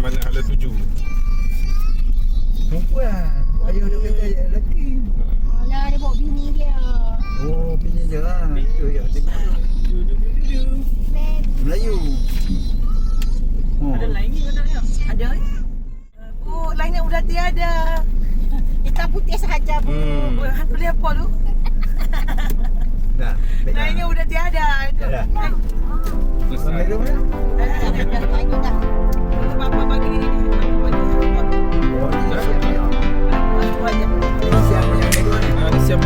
mana hala tuju. Perempuan. Ayuh dia kata ya lelaki. Alah, dia bawa bini dia. Oh, bini dia lah. Itu ya tengok. Melayu. Oh. Ada lain ni mana ya? Ada. Oh, lainnya udah tiada. Hitam putih sahaja bu. Hantu dia apa tu? Dah. Lainnya udah tiada. Itu. Dah. Selesai. Melayu mana? Dah lainnya dah. Bapa bagi ini. Oh, ni siap dia. Itu aja. Ini siap yang kedua ni. Dia siap.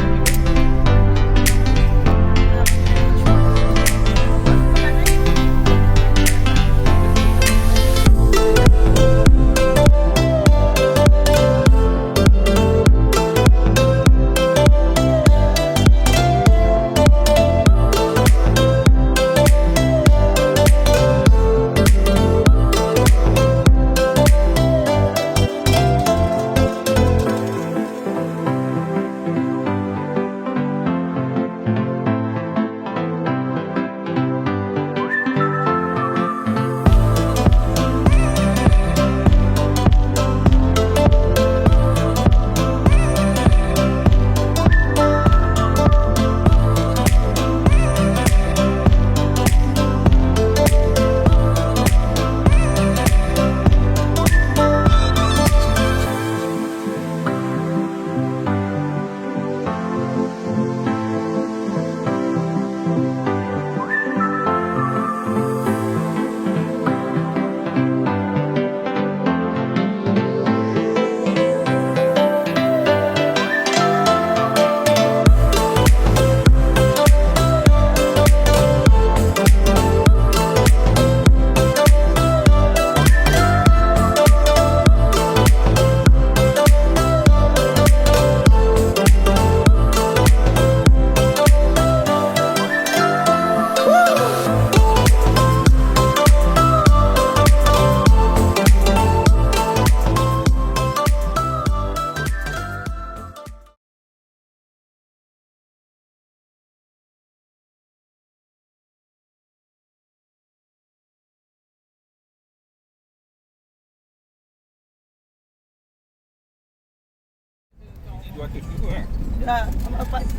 Dua tu cukup lah.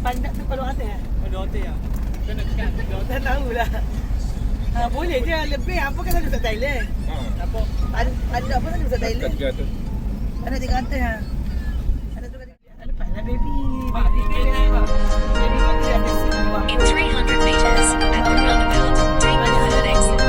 Pandak tu kalau ada. Ada hotel ya. Kau nak cakap ada hotel. Dah tahulah. Boleh je lebih. Apa kan ada Ustaz Thailand? Apa? Pandak pun ada Ustaz Thailand. Tiga tu. Ada 300 ha. Ada tu ada pada baby. Pak, ni kereta pak. Baby kan dia ada sini. In 300 meters, at the roundabout, take the third exit.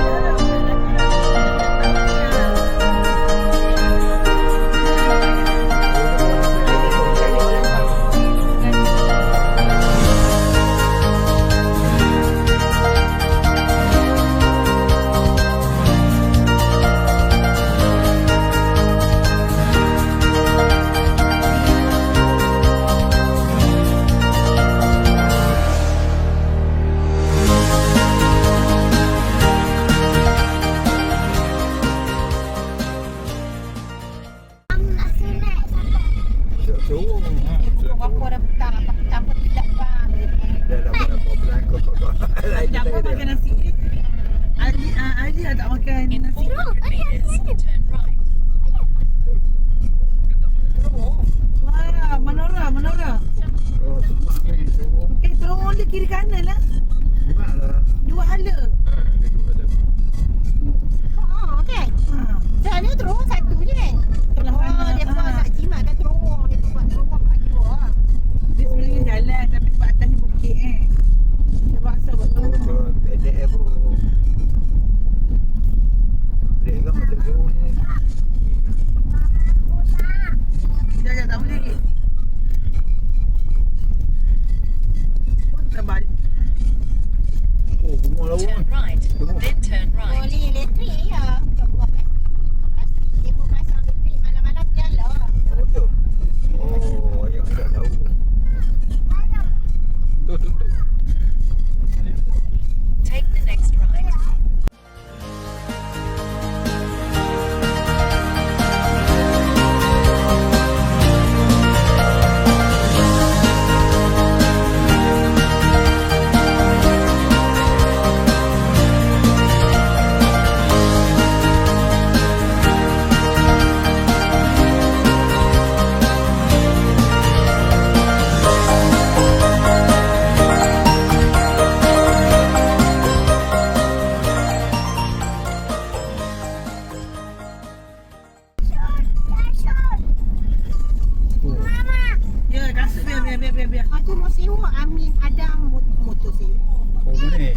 biar. Aku mau sewa Amin Adam motor sewa. Oh ni.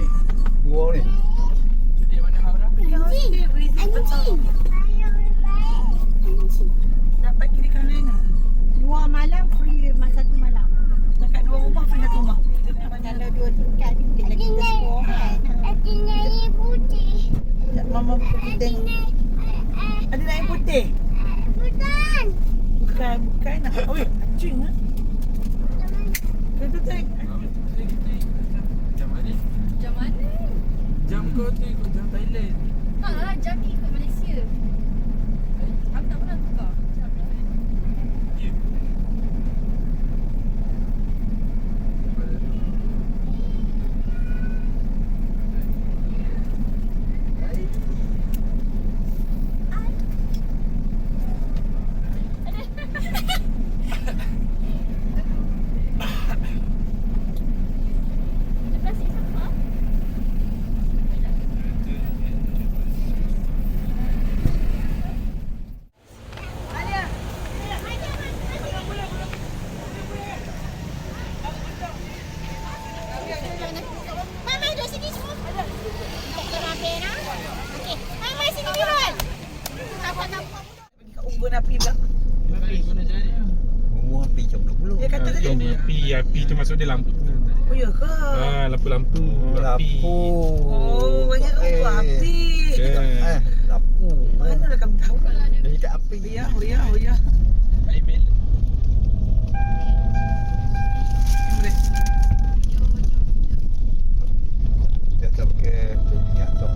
Dua ni. Dia hostel reason betul. Dapat kiri kanan lah. 2 malam free masa 1 malam. Dekat 2 rumah free 1 rumah. Kalau 2 tingkat dia lagi kita sewa kan. Mama tengok. Ada nak air putih? Bukan nak. Oi, acing ah. Betul tak? Jam mana? Jam mana? Jam kau tu ikut jam Thailand. Jam ni ikut Malaysia. Aku tak pernah tukar. Mama duduk sini semua. Kita mampir lah. Okey. Mama sini Birol. Nampak-nampak. Pergi kat unggun api bang. Mana jadi? Rumah api jam 20. Dia kata tadi. Jom api tu masuk dia lampu. Oh ya ke? Lampu-lampu. Lampu. Oh, banyak unggun api. Lampu. Mana lah kamu tahu? Jadi kat api. Oh ya. Email. Boleh. Dia tak pakai minyak tu.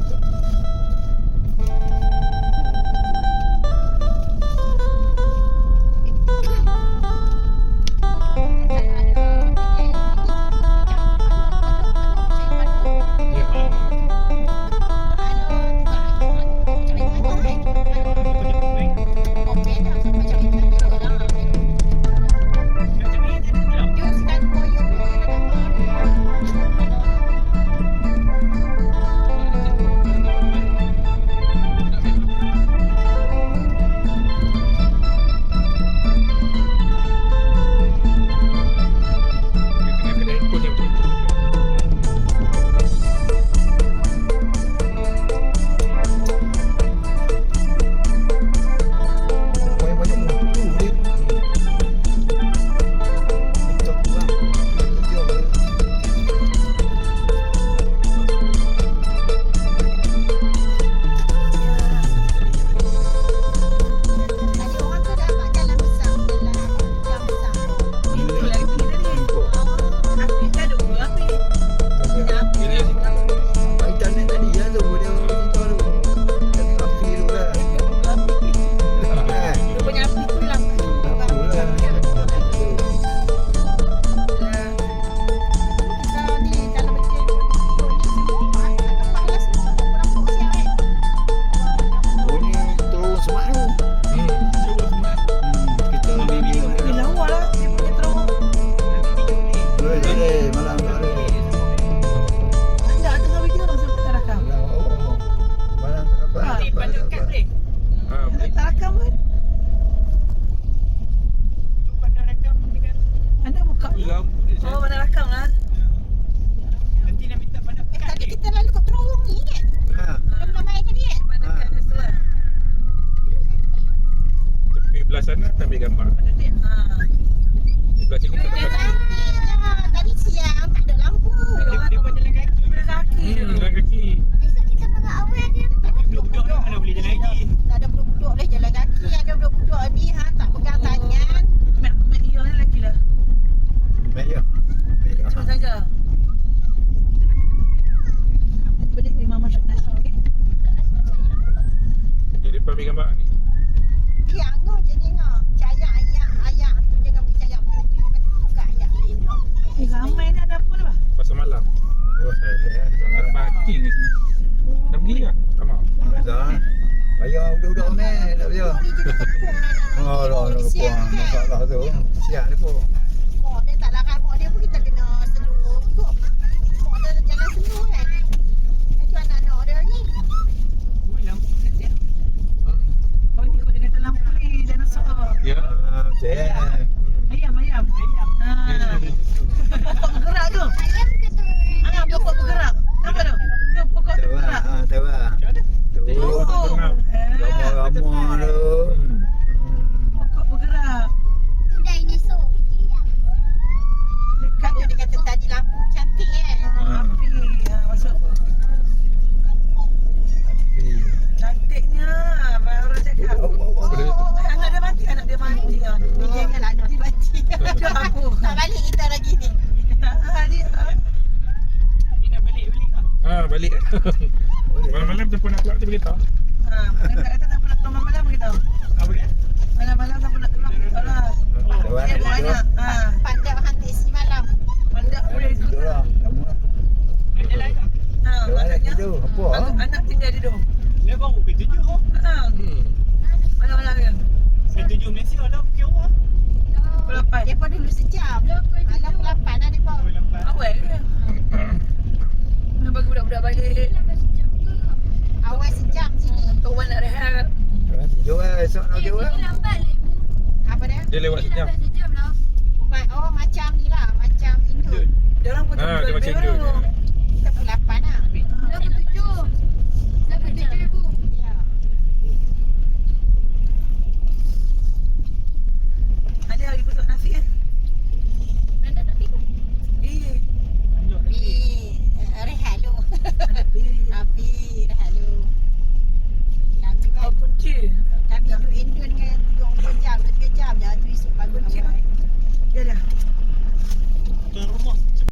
sana kita ambil gambar. Sebelah sini kita kaki. Tadi siang tak ada lampu. Dia buat jalan kaki. Jalan kaki. Jalan kaki. Esok kita makan awal dia. Budak-budak mana boleh jalan kaki. Tak ada budak-budak boleh jalan kaki. Ada budak-budak ni tak pegang tangan. Mak iya ni lagi lah. Baik ya. Cuma saja. Boleh ni mama nak nasi okey. Jadi depan ambil gambar ni. Dia angah je ni ngah. Ayak tu jangan percaya buka ayak lain. Ramai ni ada apa dah? Pasar malam. Oh, saya. Ada parking di sini. Dah pergi ke? Tak mau. Dah. Bayar budak-budak ni, tak bayar. Boleh jadi tepung. Oh, dah puang masalah tu. Siap ni pun. Mak dia tak larang mak dia pun kita kena seluruh untuk. Mak dia jalan seluruh kan. Itu anak-anak dia ni. Ui, lampu kecil. Oh ni kot dia kata lampu ni dinosaur. Ya. Ah, cek. Ayam. Ha. Boleh. Malam-malam siapa nak keluar kita beritahu. Malam tak kata siapa nak keluar malam kita tahu. Apa dia? Malam-malam siapa nak keluar kita tahu lah. Lewat Dia tidur. banyak. Pandai hantar semalam. Pandak boleh Tidur ikut lah. Lama lah. Nak jalan tak? Lewat maksudnya tidur. Apa? anak tinggal tidur. Dia baru ke 7 oh. Malam-malam kan. Saya 7 Malaysia lah pukul awal. Pukul 8. Depa dulu sejam. Alah pukul 8 lah depa. Awal ke? Nak bagi budak-budak balik. Awal sejam sini. Kawan nak rehat. Lewat tidur lah. Esok nak tidur lah. Lambat lah ibu. Apa dia? Dia lewat sejam. Sejam lah. Oh macam ni lah. Macam Indo. Dia orang pun Dia macam jual Indo baru. je.